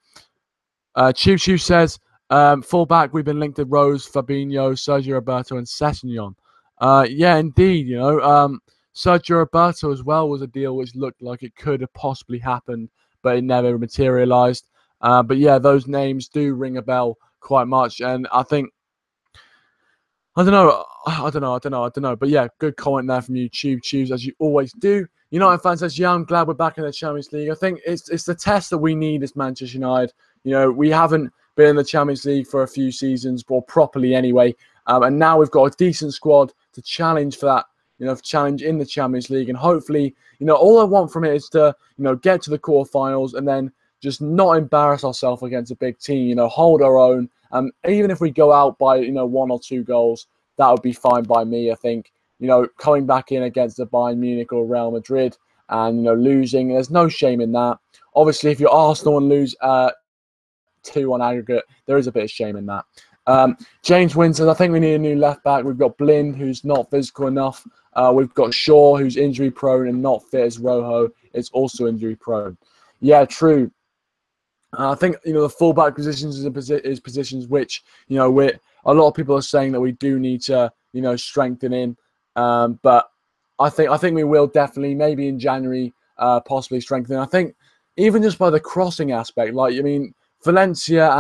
Choo says, fullback, we've been linked to Rose, Fabinho, Sergio Roberto, and Sessegnon. Yeah, indeed. Sergio Roberto as well was a deal which looked like it could have possibly happened, but it never materialized. But yeah, those names do ring a bell quite much. And I think, I don't know. But yeah, good comment there from you, Choose, as you always do. United fans says, yeah, I'm glad we're back in the Champions League. I think it's the test that we need as Manchester United. We haven't been in the Champions League for a few seasons, or properly anyway. And now we've got a decent squad to challenge for that, challenge in the Champions League. And hopefully, all I want from it is to, get to the quarterfinals and then just not embarrass ourselves against a big team, hold our own. Even if we go out by, 1 or 2 goals, that would be fine by me, I think. Coming back in against the Bayern Munich or Real Madrid and, losing, there's no shame in that. Obviously, if you're Arsenal and lose 2 on aggregate, there is a bit of shame in that. James Wynn says, I think we need a new left back. We've got Blind, who's not physical enough. We've got Shaw, who's injury prone and not fit as Rojo. It's also injury prone. Yeah, true. I think the fullback positions is positions which a lot of people are saying that we do need to strengthen in, but I think we will definitely maybe in January possibly strengthen. I think even just by the crossing aspect, Valencia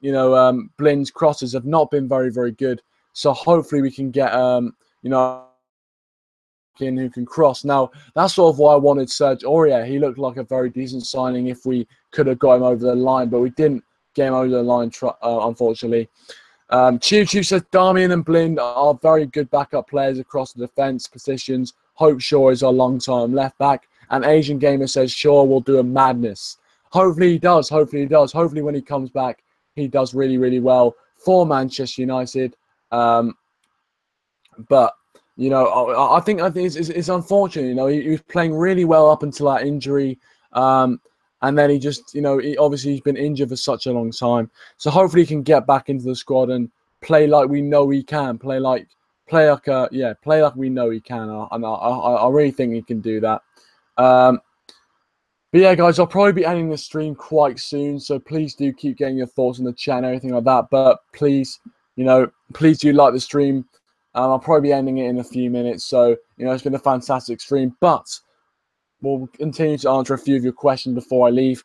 and Blind's crosses have not been very, very good. So hopefully we can get in who can cross. Now, that's sort of why I wanted Serge Aurier. He looked like a very decent signing if we could have got him over the line, but we didn't get him over the line, unfortunately. Choo says Darmian and Blind are very good backup players across the defence positions. Hope Shaw is our long-term left back. And Asian Gamer says Shaw will do a madness. Hopefully he does. Hopefully when he comes back, he does really, really well for Manchester United. But I think it's unfortunate. He was playing really well up until that injury, and then he just, he's been injured for such a long time. So hopefully he can get back into the squad and play like we know he can. Play like we know he can. And I really think he can do that. But yeah, guys, I'll probably be ending the stream quite soon. So please do keep getting your thoughts in the chat and everything like that. But please, please do like the stream. I'll probably be ending it in a few minutes. So, it's been a fantastic stream. But we'll continue to answer a few of your questions before I leave.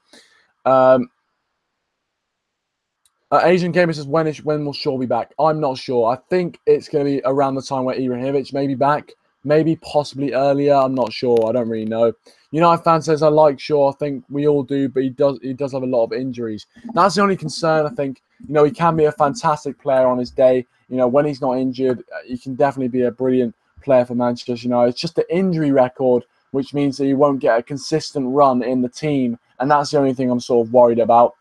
Asian Gamer says, when will Shaw be back? I'm not sure. I think it's going to be around the time where Ibrahimovic may be back. Maybe possibly earlier. I'm not sure. I don't really know. United fan says, I like Shaw. I think we all do, but he does have a lot of injuries. That's the only concern, I think. He can be a fantastic player on his day. When he's not injured, he can definitely be a brilliant player for Manchester United. It's just the injury record, which means that he won't get a consistent run in the team. And that's the only thing I'm sort of worried about.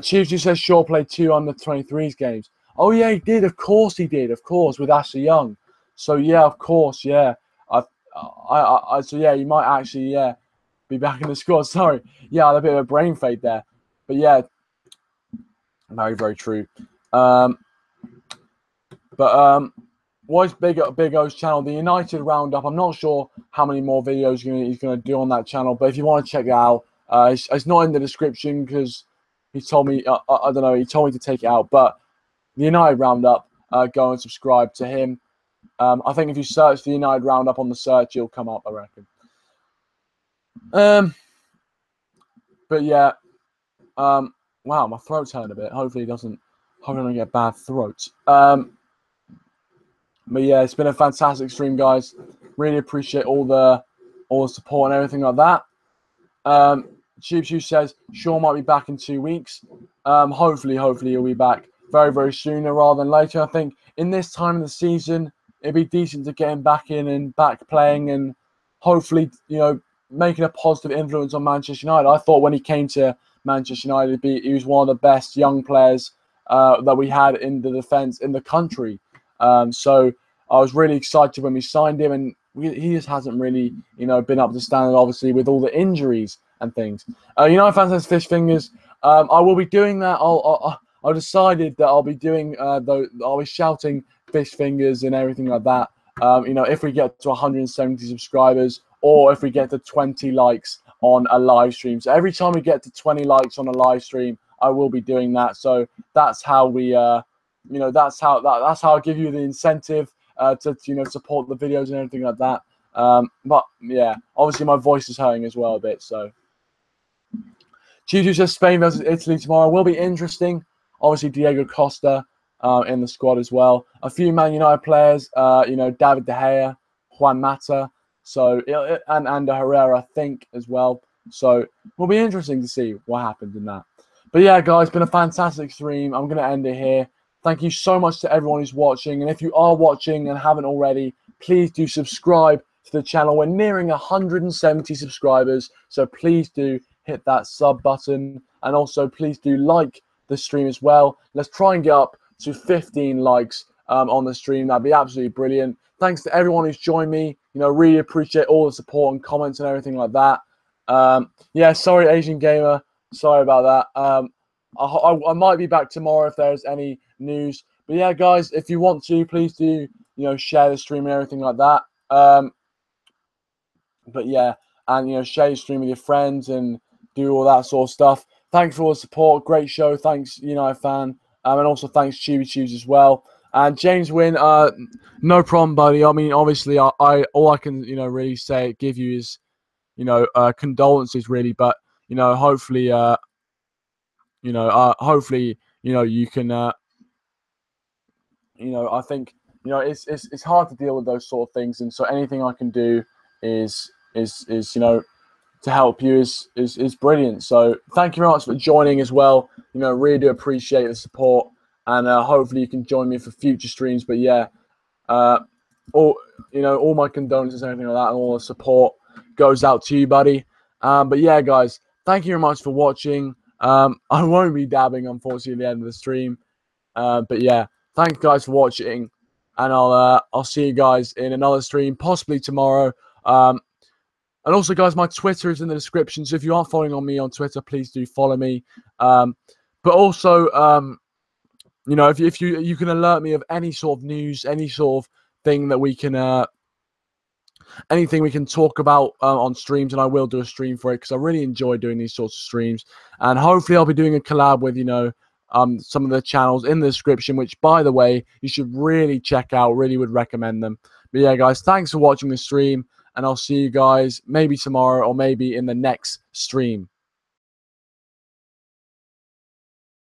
Tuesday says Shaw played 2 under-23s games. Oh, yeah, he did. Of course he did. Of course, with Ashley Young. So, yeah, of course, yeah. So, yeah, you might actually, be back in the squad. Sorry. Yeah, I had a bit of a brain fade there. But, yeah, very, very true. What's Big O's channel, the United Roundup. I'm not sure how many more videos he's going to do on that channel, but if you want to check it out, it's not in the description because he told me, I don't know, he told me to take it out. But the United Roundup, go and subscribe to him. I think if you search the United Roundup on the search, it'll come up, I reckon. But yeah, wow, my throat's hurt a bit. Hopefully I don't get bad throat. But yeah, it's been a fantastic stream, guys. Really appreciate all the support and everything like that. Cheap says Sean might be back in 2 weeks. Hopefully he'll be back very, very sooner rather than later. I think in this time of the season, it'd be decent to get him back in and back playing, and hopefully, making a positive influence on Manchester United. I thought when he came to Manchester United, he was one of the best young players that we had in the defence in the country. So I was really excited when we signed him, and he just hasn't really, been up to standard, obviously, with all the injuries and things. United fans says fish fingers. I will be doing that. I decided that I'll be doing I'll be shouting fish fingers and everything like that. If we get to 170 subscribers, or if we get to 20 likes on a live stream. So every time we get to 20 likes on a live stream, I will be doing that. So that's how we, that's how I give you the incentive to support the videos and everything like that. But yeah, obviously my voice is hurting as well a bit. So Chuchu says Spain versus Italy tomorrow will be interesting. Obviously Diego Costa in the squad as well. A few Man United players, David De Gea, Juan Mata, so and Herrera, I think, as well. So it will be interesting to see what happens in that. But yeah, guys, been a fantastic stream. I'm going to end it here. Thank you so much to everyone who's watching. And if you are watching and haven't already, please do subscribe to the channel. We're nearing 170 subscribers, so please do hit that sub button. And also, please do like the stream as well. Let's try and get up to 15 likes on the stream. That'd be absolutely brilliant. Thanks to everyone who's joined me. Really appreciate all the support and comments and everything like that. Yeah, sorry, Asian Gamer. Sorry about that. I might be back tomorrow if there's any news. But yeah, guys, if you want to, please do, share the stream and everything like that. But yeah, and, share your stream with your friends and do all that sort of stuff. Thanks for all the support. Great show. Thanks, United fan. And also thanks, Chewy Chews as well. And James Wynn, no problem, buddy. I mean, obviously, all I can, really give you is, condolences, really. But, hopefully, hopefully, you can, I think, it's hard to deal with those sort of things. And so anything I can do is to help you is brilliant. So thank you very much for joining as well. Really do appreciate the support. And hopefully you can join me for future streams. But yeah, all my condolences and everything like that, and all the support goes out to you, buddy. But yeah, guys, thank you very much for watching. I won't be dabbing, unfortunately, at the end of the stream. But yeah, thanks, guys, for watching, and I'll see you guys in another stream, possibly tomorrow. And also, guys, my Twitter is in the description. So if you aren't following me on Twitter, please do follow me. But also, if you can alert me of any sort of news, any sort of thing that we can, anything we can talk about on streams, and I will do a stream for it because I really enjoy doing these sorts of streams. And hopefully I'll be doing a collab with, some of the channels in the description, which, by the way, you should really check out. Really would recommend them. But yeah, guys, thanks for watching the stream, and I'll see you guys maybe tomorrow or maybe in the next stream.